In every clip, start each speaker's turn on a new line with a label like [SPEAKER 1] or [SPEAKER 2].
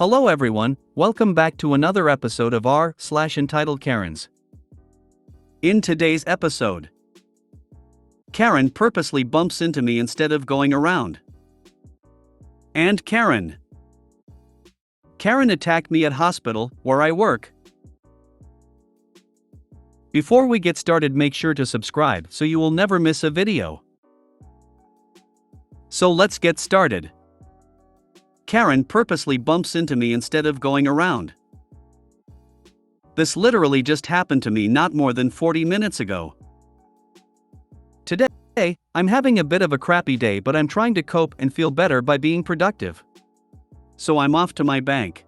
[SPEAKER 1] Hello everyone, welcome back to another episode of r/Entitled Karens. In today's episode, Karen purposely bumps into me instead of going around. And Karen attacked me at hospital, where I work. Before we get started, make sure to subscribe so you will never miss a video. So let's get started. Karen purposely bumps into me instead of going around. This literally just happened to me not more than 40 minutes ago. Today, I'm having a bit of a crappy day, but I'm trying to cope and feel better by being productive. So I'm off to my bank.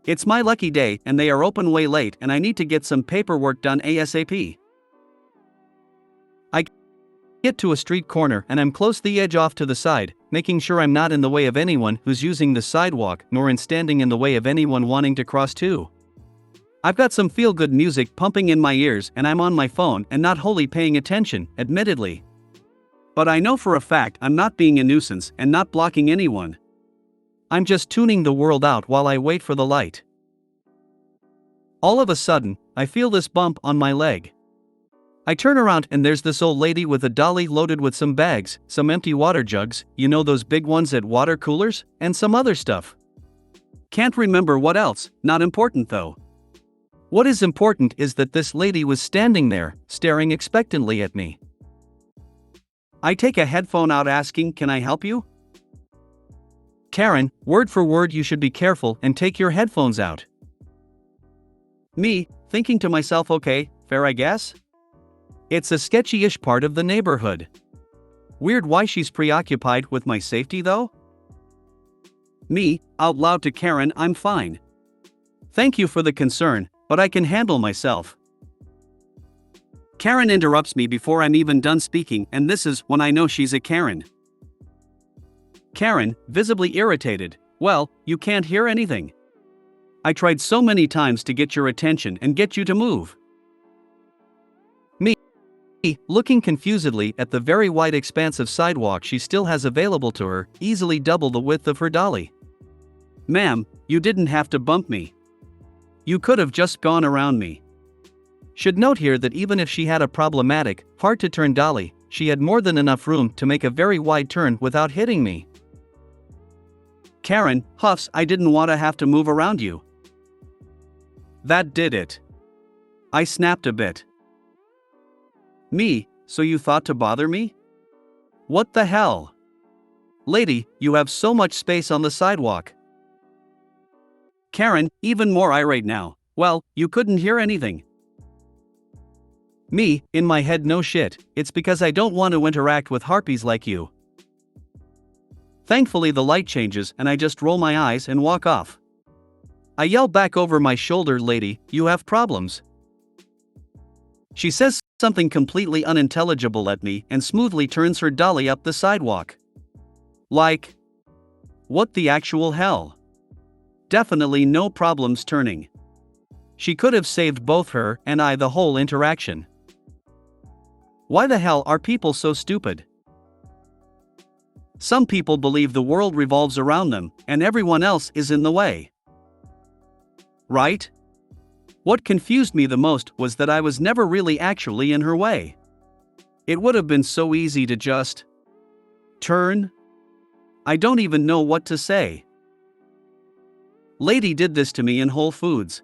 [SPEAKER 1] It's my lucky day and they are open way late and I need to get some paperwork done ASAP. I get to a street corner and I'm close the edge off to the side, making sure I'm not in the way of anyone who's using the sidewalk nor in standing in the way of anyone wanting to cross too. I've got some feel-good music pumping in my ears and I'm on my phone and not wholly paying attention, admittedly. But I know for a fact I'm not being a nuisance and not blocking anyone. I'm just tuning the world out while I wait for the light. All of a sudden, I feel this bump on my leg. I turn around and there's this old lady with a dolly loaded with some bags, some empty water jugs, you know those big ones at water coolers, and some other stuff. Can't remember what else, not important though. What is important is that this lady was standing there, staring expectantly at me. I take a headphone out asking, "Can I help you?" "Karen, word for word you should be careful and take your headphones out." Me, thinking to myself, okay, fair I guess? It's a sketchy-ish part of the neighborhood. Weird why she's preoccupied with my safety though? Me, out loud to Karen, "I'm fine. Thank you for the concern, but I can handle myself." Karen interrupts me before I'm even done speaking, and this is when I know she's a Karen. Karen, visibly irritated, "Well, you can't hear anything. I tried so many times to get your attention and get you to move." Me, looking confusedly at the very wide expanse of sidewalk she still has available to her, easily double the width of her dolly. "Ma'am, you didn't have to bump me. You could have just gone around me." Should note here that even if she had a problematic, hard-to-turn dolly, she had more than enough room to make a very wide turn without hitting me. Karen huffs, "I didn't want to have to move around you." That did it. I snapped a bit. Me, "So you thought to bother me? What the hell? Lady, you have so much space on the sidewalk." Karen, even more irate now, "Well, you couldn't hear anything." Me, in my head, "No shit, it's because I don't want to interact with harpies like you." Thankfully the light changes and I just roll my eyes and walk off. I yell back over my shoulder, "Lady, you have problems." She says something completely unintelligible at me and smoothly turns her dolly up the sidewalk. Like, what the actual hell? Definitely no problems turning. She could have saved both her and I the whole interaction. Why the hell are people so stupid? Some people believe the world revolves around them, and everyone else is in the way. Right? What confused me the most was that I was never really actually in her way. It would have been so easy to just turn. I don't even know what to say. Lady did this to me in Whole Foods.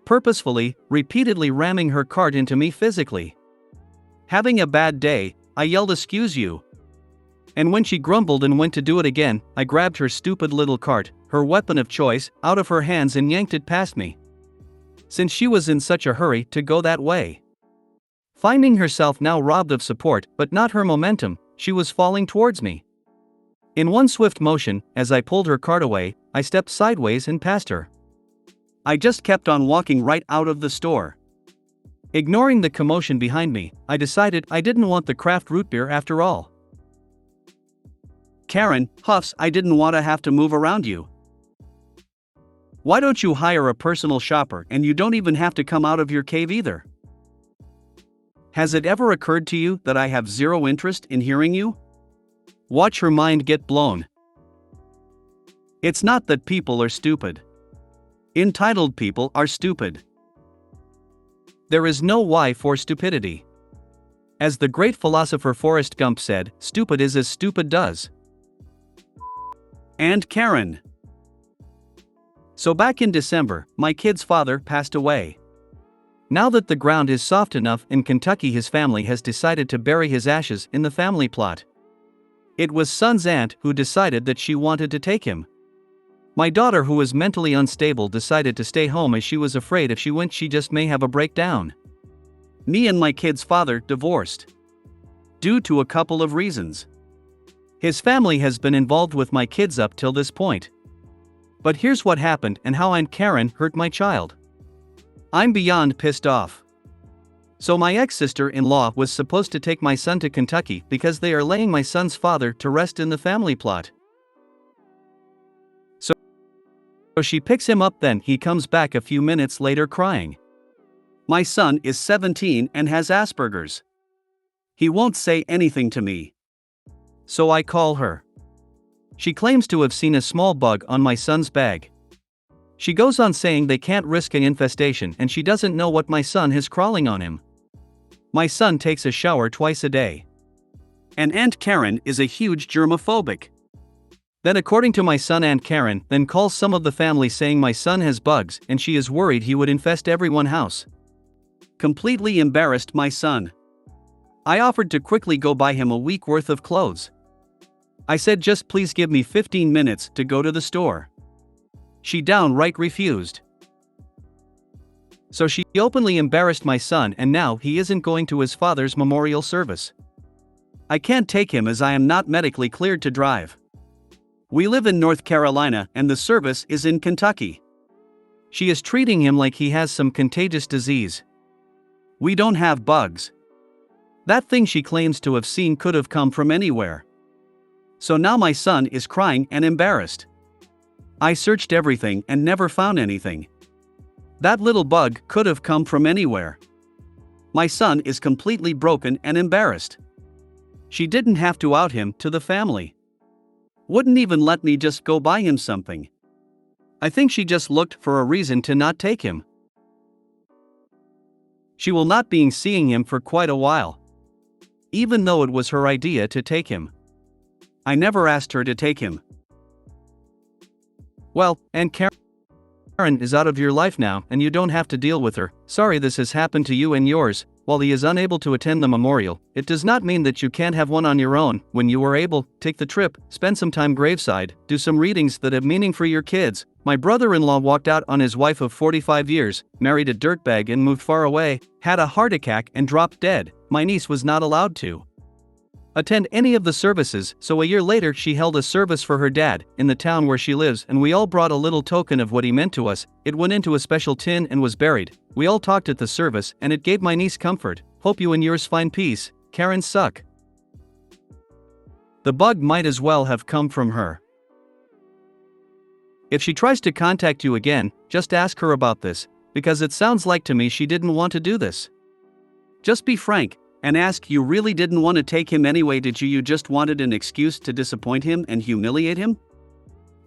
[SPEAKER 1] Purposefully, repeatedly ramming her cart into me physically. Having a bad day, I yelled, "Excuse you." And when she grumbled and went to do it again, I grabbed her stupid little cart, her weapon of choice, out of her hands and yanked it past me. Since she was in such a hurry to go that way. Finding herself now robbed of support but not her momentum, she was falling towards me. In one swift motion, as I pulled her cart away, I stepped sideways and past her. I just kept on walking right out of the store. Ignoring the commotion behind me, I decided I didn't want the craft root beer after all. Karen huffs, "I didn't want to have to move around you." Why don't you hire a personal shopper and you don't even have to come out of your cave either? Has it ever occurred to you that I have zero interest in hearing you? Watch her mind get blown. It's not that people are stupid. Entitled people are stupid. There is no why for stupidity. As the great philosopher Forrest Gump said, stupid is as stupid does. And Karen. So back in December, my kid's father passed away. Now that the ground is soft enough in Kentucky, his family has decided to bury his ashes in the family plot. It was son's aunt who decided that she wanted to take him. My daughter, who was mentally unstable, decided to stay home as she was afraid if she went she just may have a breakdown. Me and my kid's father divorced. Due to a couple of reasons. His family has been involved with my kids up till this point. But here's what happened and how Aunt Karen hurt my child. I'm beyond pissed off. So my ex-sister-in-law was supposed to take my son to Kentucky because they are laying my son's father to rest in the family plot. So she picks him up, then he comes back a few minutes later crying. My son is 17 and has Asperger's. He won't say anything to me. So I call her. She claims to have seen a small bug on my son's bag. She goes on saying they can't risk an infestation and she doesn't know what my son has crawling on him. My son takes a shower twice a day. And Aunt Karen is a huge germophobic. Then, according to my son, Aunt Karen then calls some of the family saying my son has bugs and she is worried he would infest everyone's house. Completely embarrassed my son. I offered to quickly go buy him a week worth of clothes. I said, just please give me 15 minutes to go to the store. She downright refused. So she openly embarrassed my son, and now he isn't going to his father's memorial service. I can't take him as I am not medically cleared to drive. We live in North Carolina and the service is in Kentucky. She is treating him like he has some contagious disease. We don't have bugs. That thing she claims to have seen could have come from anywhere. So now my son is crying and embarrassed. I searched everything and never found anything. That little bug could have come from anywhere. My son is completely broken and embarrassed. She didn't have to out him to the family. Wouldn't even let me just go buy him something. I think she just looked for a reason to not take him. She will not be seeing him for quite a while. Even though it was her idea to take him. I never asked her to take him. Well, Aunt Karen is out of your life now and you don't have to deal with her. Sorry this has happened to you and yours. While he is unable to attend the memorial, it does not mean that you can't have one on your own. When you are able, take the trip, spend some time graveside, do some readings that have meaning for your kids. My brother-in-law walked out on his wife of 45 years, married a dirtbag and moved far away, had a heart attack and dropped dead. My niece was not allowed to attend any of the services, so a year later she held a service for her dad, in the town where she lives, and we all brought a little token of what he meant to us. It went into a special tin and was buried. We all talked at the service and it gave my niece comfort. Hope you and yours find peace. Karen suck. The bug might as well have come from her. If she tries to contact you again, just ask her about this, because it sounds like to me she didn't want to do this. Just be frank. And ask, you really didn't want to take him anyway, did you? You just wanted an excuse to disappoint him and humiliate him?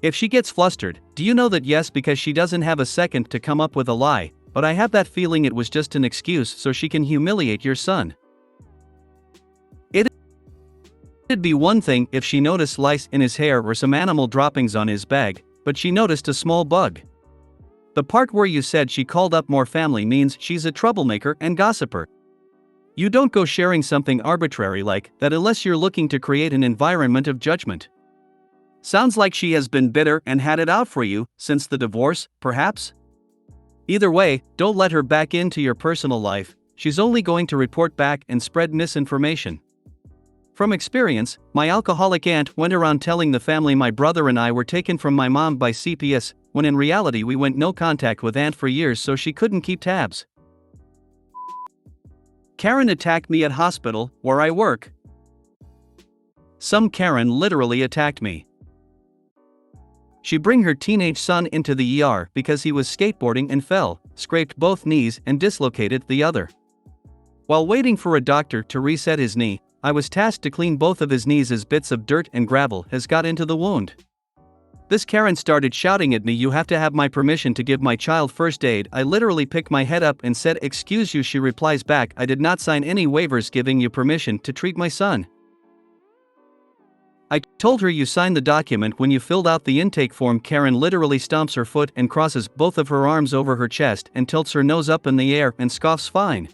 [SPEAKER 1] If she gets flustered, do you know that yes, because she doesn't have a second to come up with a lie, but I have that feeling it was just an excuse so she can humiliate your son. It'd be one thing if she noticed lice in his hair or some animal droppings on his bag, but she noticed a small bug. The part where you said she called up more family means she's a troublemaker and gossiper. You don't go sharing something arbitrary like that unless you're looking to create an environment of judgment. Sounds like she has been bitter and had it out for you since the divorce, perhaps? Either way, don't let her back into your personal life. She's only going to report back and spread misinformation. From experience, my alcoholic aunt went around telling the family my brother and I were taken from my mom by CPS, when in reality we went no contact with aunt for years so she couldn't keep tabs. Karen attacked me at hospital, where I work. Some Karen literally attacked me. She bring her teenage son into the ER because he was skateboarding and fell, scraped both knees and dislocated the other. While waiting for a doctor to reset his knee, I was tasked to clean both of his knees as bits of dirt and gravel has got into the wound. This Karen started shouting at me, "You have to have my permission to give my child first aid." I literally picked my head up and said, "Excuse you." She replies back, "I did not sign any waivers giving you permission to treat my son." I told her, "You signed the document when you filled out the intake form." Karen literally stomps her foot and crosses both of her arms over her chest and tilts her nose up in the air and scoffs, "Fine."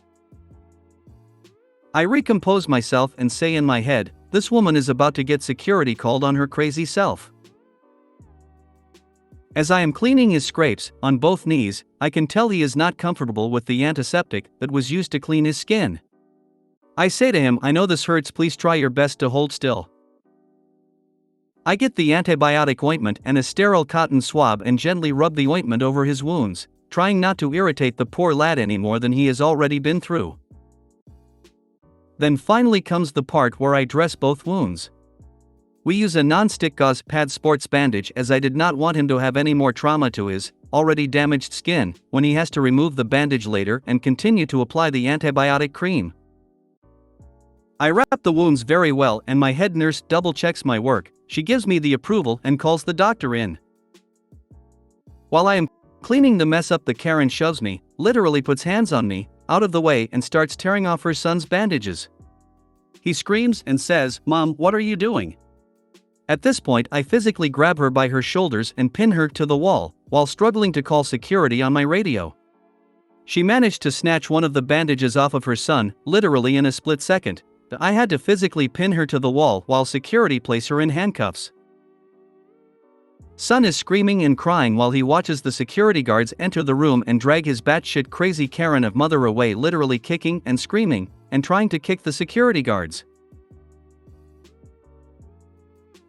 [SPEAKER 1] I recompose myself and say in my head, this woman is about to get security called on her crazy self. As I am cleaning his scrapes on both knees, I can tell he is not comfortable with the antiseptic that was used to clean his skin. I say to him, "I know this hurts, please try your best to hold still." I get the antibiotic ointment and a sterile cotton swab and gently rub the ointment over his wounds, trying not to irritate the poor lad any more than he has already been through. Then finally comes the part where I dress both wounds. We use a non-stick gauze pad sports bandage as I did not want him to have any more trauma to his already damaged skin when he has to remove the bandage later and continue to apply the antibiotic cream. I wrap the wounds very well and my head nurse double-checks my work. She gives me the approval and calls the doctor in. While I am cleaning the mess up, the Karen shoves me, literally puts hands on me, out of the way, and starts tearing off her son's bandages. He screams and says, "Mom, what are you doing?" At this point, I physically grab her by her shoulders and pin her to the wall, while struggling to call security on my radio. She managed to snatch one of the bandages off of her son, literally in a split second. I had to physically pin her to the wall while security place her in handcuffs. Son is screaming and crying while he watches the security guards enter the room and drag his batshit crazy Karen of mother away, literally kicking and screaming and trying to kick the security guards.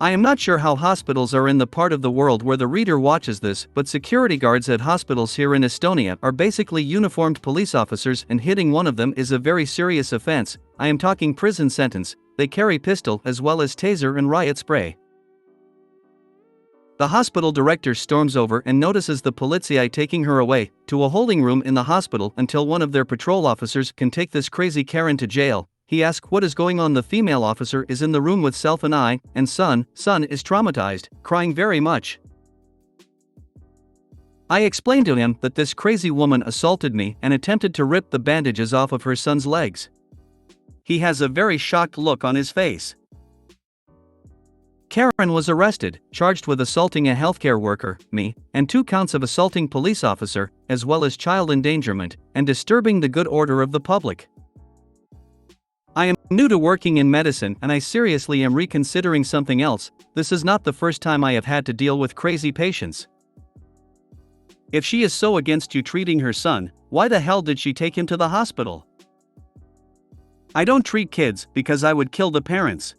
[SPEAKER 1] I am not sure how hospitals are in the part of the world where the reader watches this, but security guards at hospitals here in Estonia are basically uniformed police officers, and hitting one of them is a very serious offense. I am talking prison sentence. They carry pistol as well as taser and riot spray. The hospital director storms over and notices the polizei taking her away to a holding room in the hospital until one of their patrol officers can take this crazy Karen to jail. He asks what is going on. The female officer is in the room with self and I, and son is traumatized, crying very much. I explained to him that this crazy woman assaulted me and attempted to rip the bandages off of her son's legs. He has a very shocked look on his face. Karen was arrested, charged with assaulting a healthcare worker, me, and 2 counts of assaulting police officer, as well as child endangerment, and disturbing the good order of the public. I am new to working in medicine and I seriously am reconsidering something else. This is not the first time I have had to deal with crazy patients. If she is so against you treating her son, why the hell did she take him to the hospital? I don't treat kids because I would kill the parents.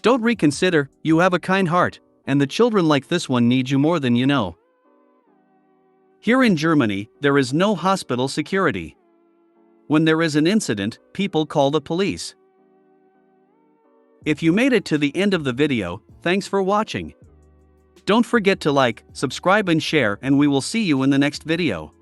[SPEAKER 1] Don't reconsider, you have a kind heart, and the children like this one need you more than you know. Here in Germany, there is no hospital security. When there is an incident, people call the police. If you made it to the end of the video, thanks for watching. Don't forget to like, subscribe and share, and we will see you in the next video.